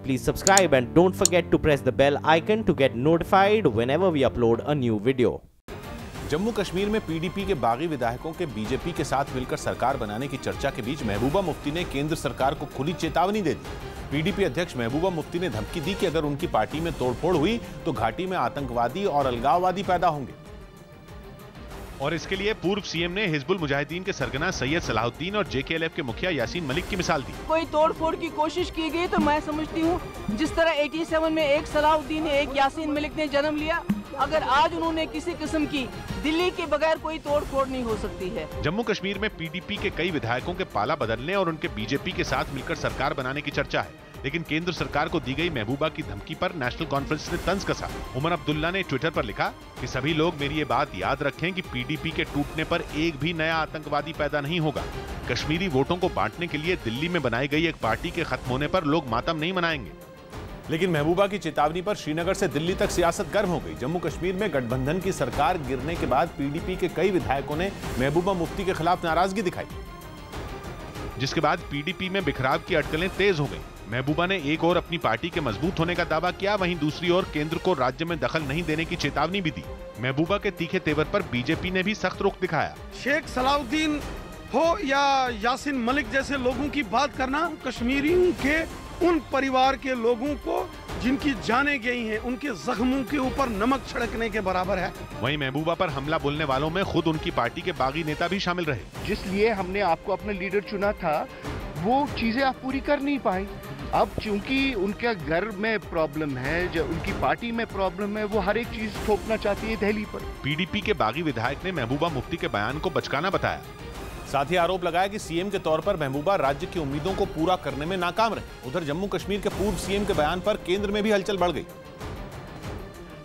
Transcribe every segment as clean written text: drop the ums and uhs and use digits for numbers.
please subscribe and don't forget to press the bell icon to get notified whenever we upload a new video. Jammu Kashmir में PDP के बागी विधायकों के BJP के साथ मिलकर सरकार बनाने की चर्चा के बीच महबूबा मुफ्ती ने केंद्र सरकार को खुली चेतावनी दे दी। पीडीपी अध्यक्ष महबूबा मुफ्ती ने धमकी दी कि अगर उनकी पार्टी में तोड़फोड़ हुई तो घाटी में आतंकवादी और अलगाववादी पैदा होंगे। और इसके लिए पूर्व सीएम ने हिजबुल मुजाहिदीन के सरगना सैयद सलाहुद्दीन और जेकेएलएफ के मुखिया यासीन मलिक की मिसाल दी। कोई तोड़फोड़ की कोशिश की गई तो मैं समझती हूँ जिस तरह 87 में एक सलाहुद्दीन एक यासीन मलिक ने जन्म लिया, अगर आज उन्होंने किसी किस्म की दिल्ली के बगैर कोई तोड़फोड़ नहीं हो सकती है। जम्मू कश्मीर में पीडीपी के कई विधायकों के पाला बदलने और उनके बीजेपी के साथ मिलकर सरकार बनाने की चर्चा है, लेकिन केंद्र सरकार को दी गई महबूबा की धमकी पर नेशनल कॉन्फ्रेंस ने तंज कसा। उमर अब्दुल्ला ने ट्विटर पर लिखा कि सभी लोग मेरी ये बात याद रखें कि पीडीपी के टूटने पर एक भी नया आतंकवादी पैदा नहीं होगा। कश्मीरी वोटों को बांटने के लिए दिल्ली में बनाई गई एक पार्टी के खत्म होने पर लोग मातम नहीं मनाएंगे। लेकिन महबूबा की चेतावनी पर श्रीनगर से दिल्ली तक सियासत गर्म हो गई। जम्मू कश्मीर में गठबंधन की सरकार गिरने के बाद पीडीपी के कई विधायकों ने महबूबा मुफ्ती के खिलाफ नाराजगी दिखाई, जिसके बाद पीडीपी में बिखराव की अटकलें तेज हो गई। महबूबा ने एक और अपनी पार्टी के मजबूत होने का दावा किया, वहीं दूसरी ओर केंद्र को राज्य में दखल नहीं देने की चेतावनी भी दी। महबूबा के तीखे तेवर पर बीजेपी ने भी सख्त रुख दिखाया। शेख सलाहुद्दीन हो या यासीन मलिक जैसे लोगों की बात करना कश्मीरियों के उन परिवार के लोगों को जिनकी जाने गई हैं, उनके जख्मों के ऊपर नमक छिड़कने के बराबर है। वहीं महबूबा पर हमला बोलने वालों में खुद उनकी पार्टी के बागी नेता भी शामिल रहे। जिस लिए हमने आपको अपना लीडर चुना था वो चीजें आप पूरी कर नहीं पाए। अब चूंकि उनके घर में प्रॉब्लम है, जब उनकी पार्टी में प्रॉब्लम है, वो हर एक चीज थोपना चाहती है दिल्ली पर। पीडीपी के बागी विधायक ने महबूबा मुफ्ती के बयान को बचकाना बताया। साथ ही आरोप लगाया कि सीएम के तौर पर महबूबा राज्य की उम्मीदों को पूरा करने में नाकाम रहे। उधर जम्मू कश्मीर के पूर्व सीएम के बयान पर केंद्र में भी हलचल बढ़ गई,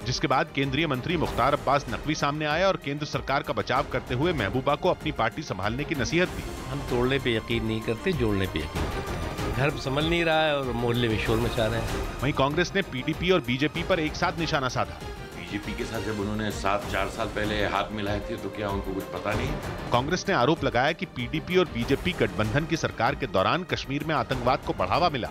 जिसके बाद केंद्रीय मंत्री मुख्तार अब्बास नकवी सामने आए और केंद्र सरकार का बचाव करते हुए महबूबा को अपनी पार्टी संभालने की नसीहत दी। हम तोड़ने पे यकीन नहीं करते, जोड़ने पे यकीन करते हैं। घर संभल नहीं रहा है और मोहल्ले में शोर मचा रहे हैं। वहीं कांग्रेस ने पीडीपी और बीजेपी पर एक साथ निशाना साधा। बीजेपी के साथ जब उन्होंने 4 साल पहले हाथ मिलाए थे तो क्या उनको कुछ पता नहीं? कांग्रेस ने आरोप लगाया कि पीडीपी और बीजेपी गठबंधन की सरकार के दौरान कश्मीर में आतंकवाद को बढ़ावा मिला।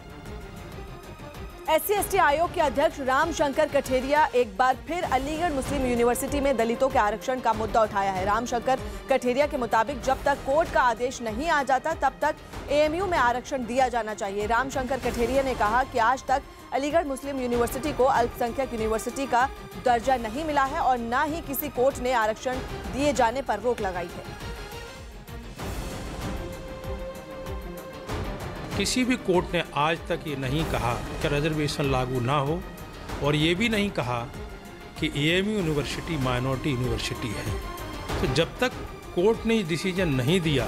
SC/ST आयोग के अध्यक्ष रामशंकर कठेरिया एक बार फिर अलीगढ़ मुस्लिम यूनिवर्सिटी में दलितों के आरक्षण का मुद्दा उठाया है। रामशंकर कठेरिया के मुताबिक जब तक कोर्ट का आदेश नहीं आ जाता तब तक AMU में आरक्षण दिया जाना चाहिए। रामशंकर कठेरिया ने कहा कि आज तक अलीगढ़ मुस्लिम यूनिवर्सिटी को अल्पसंख्यक यूनिवर्सिटी का दर्जा नहीं मिला है और न ही किसी कोर्ट ने आरक्षण दिए जाने पर रोक लगाई है। किसी भी कोर्ट ने आज तक ये नहीं कहा कि रिजर्वेशन लागू ना हो और ये भी नहीं कहा कि AMU यूनिवर्सिटी माइनॉरिटी यूनिवर्सिटी है। तो जब तक कोर्ट ने डिसीजन नहीं दिया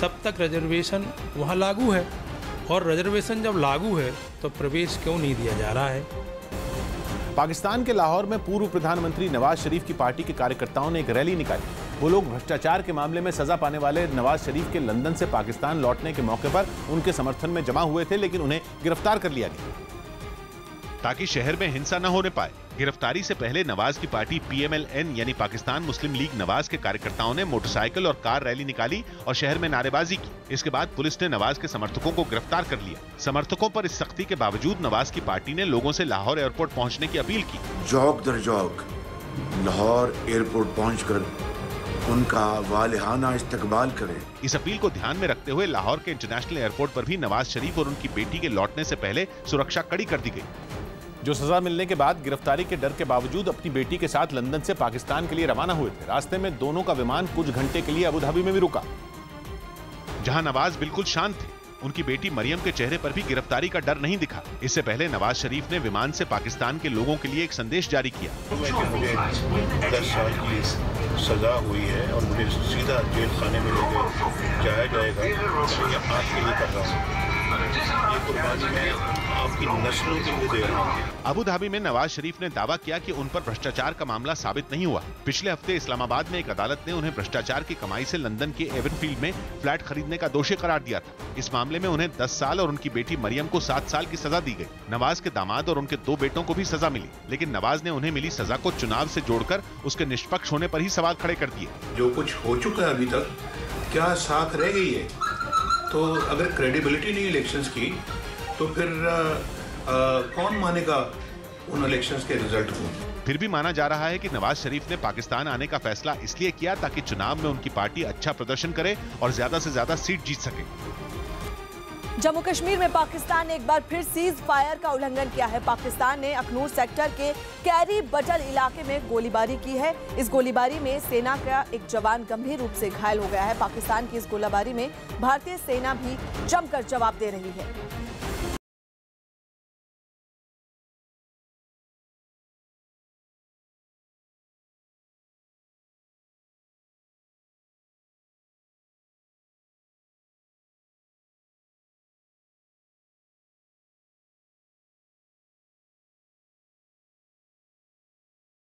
तब तक रिजर्वेशन वहाँ लागू है, और रिजर्वेशन जब लागू है तो प्रवेश क्यों नहीं दिया जा रहा है। पाकिस्तान के लाहौर में पूर्व प्रधानमंत्री नवाज शरीफ की पार्टी के कार्यकर्ताओं ने एक रैली निकाली। वो लोग भ्रष्टाचार के मामले में सजा पाने वाले नवाज शरीफ के लंदन से पाकिस्तान लौटने के मौके पर उनके समर्थन में जमा हुए थे, लेकिन उन्हें गिरफ्तार कर लिया गया ताकि शहर में हिंसा न होने पाए। गिरफ्तारी से पहले नवाज की पार्टी PMLN यानी पाकिस्तान मुस्लिम लीग नवाज के कार्यकर्ताओं ने मोटरसाइकिल और कार रैली निकाली और शहर में नारेबाजी की। इसके बाद पुलिस ने नवाज के समर्थकों को गिरफ्तार कर लिया। समर्थकों पर इस सख्ती के बावजूद नवाज की पार्टी ने लोगों से लाहौर एयरपोर्ट पहुंचने की अपील की। चौक दर चौक लाहौर एयरपोर्ट पहुंचकर उनका वालिहाना इस्तकबाल करें। इस अपील को ध्यान में रखते हुए लाहौर के इंटरनेशनल एयरपोर्ट पर भी नवाज शरीफ और उनकी बेटी के लौटने से पहले सुरक्षा कड़ी कर दी गई। जो सजा मिलने के बाद गिरफ्तारी के डर के बावजूद अपनी बेटी के साथ लंदन से पाकिस्तान के लिए रवाना हुए थे। रास्ते में दोनों का विमान कुछ घंटे के लिए अबू धाबी में भी रुका, जहां नवाज बिल्कुल शांत थे। उनकी बेटी मरियम के चेहरे पर भी गिरफ्तारी का डर नहीं दिखा। इससे पहले नवाज शरीफ ने विमान से पाकिस्तान के लोगों के लिए एक संदेश जारी किया। मुझे 10 साल की सजा हुई है और मुझे सीधा जेल खाने में लेके जाया जाएगा। ये आपके लिए कर रहा हूँ, ये कुर्बानी मैं आपकी नस्लों के लिए दे रहा हूँ। अबू धाबी में नवाज शरीफ ने दावा किया कि उन पर भ्रष्टाचार का मामला साबित नहीं हुआ। पिछले हफ्ते इस्लामाबाद में एक अदालत ने उन्हें भ्रष्टाचार की कमाई से लंदन के एवनफील्ड में फ्लैट खरीदने का दोषी करार दिया था। इस मामले में उन्हें 10 साल और उनकी बेटी मरियम को 7 साल की सजा दी गई। नवाज के दामाद और उनके 2 बेटों को भी सजा मिली, लेकिन नवाज ने उन्हें मिली सजा को चुनाव से जोड़कर उसके निष्पक्ष होने पर ही सवाल खड़े कर दिए। जो कुछ हो चुका है अभी तक, क्या साख रह गई है? तो अगर क्रेडिबिलिटी नहीं इलेक्शंस की तो फिर कौन मानेगा उन इलेक्शंस के रिजल्ट को? फिर भी माना जा रहा है कि नवाज शरीफ ने पाकिस्तान आने का फैसला इसलिए किया ताकि चुनाव में उनकी पार्टी अच्छा प्रदर्शन करे और ज्यादा से ज्यादा सीट जीत सके। जम्मू कश्मीर में पाकिस्तान ने एक बार फिर सीज फायर का उल्लंघन किया है। पाकिस्तान ने अखनूर सेक्टर के कैरी बटल इलाके में गोलीबारी की है। इस गोलीबारी में सेना का एक जवान गंभीर रूप से घायल हो गया है। पाकिस्तान की इस गोलीबारी में भारतीय सेना भी जमकर जवाब दे रही है।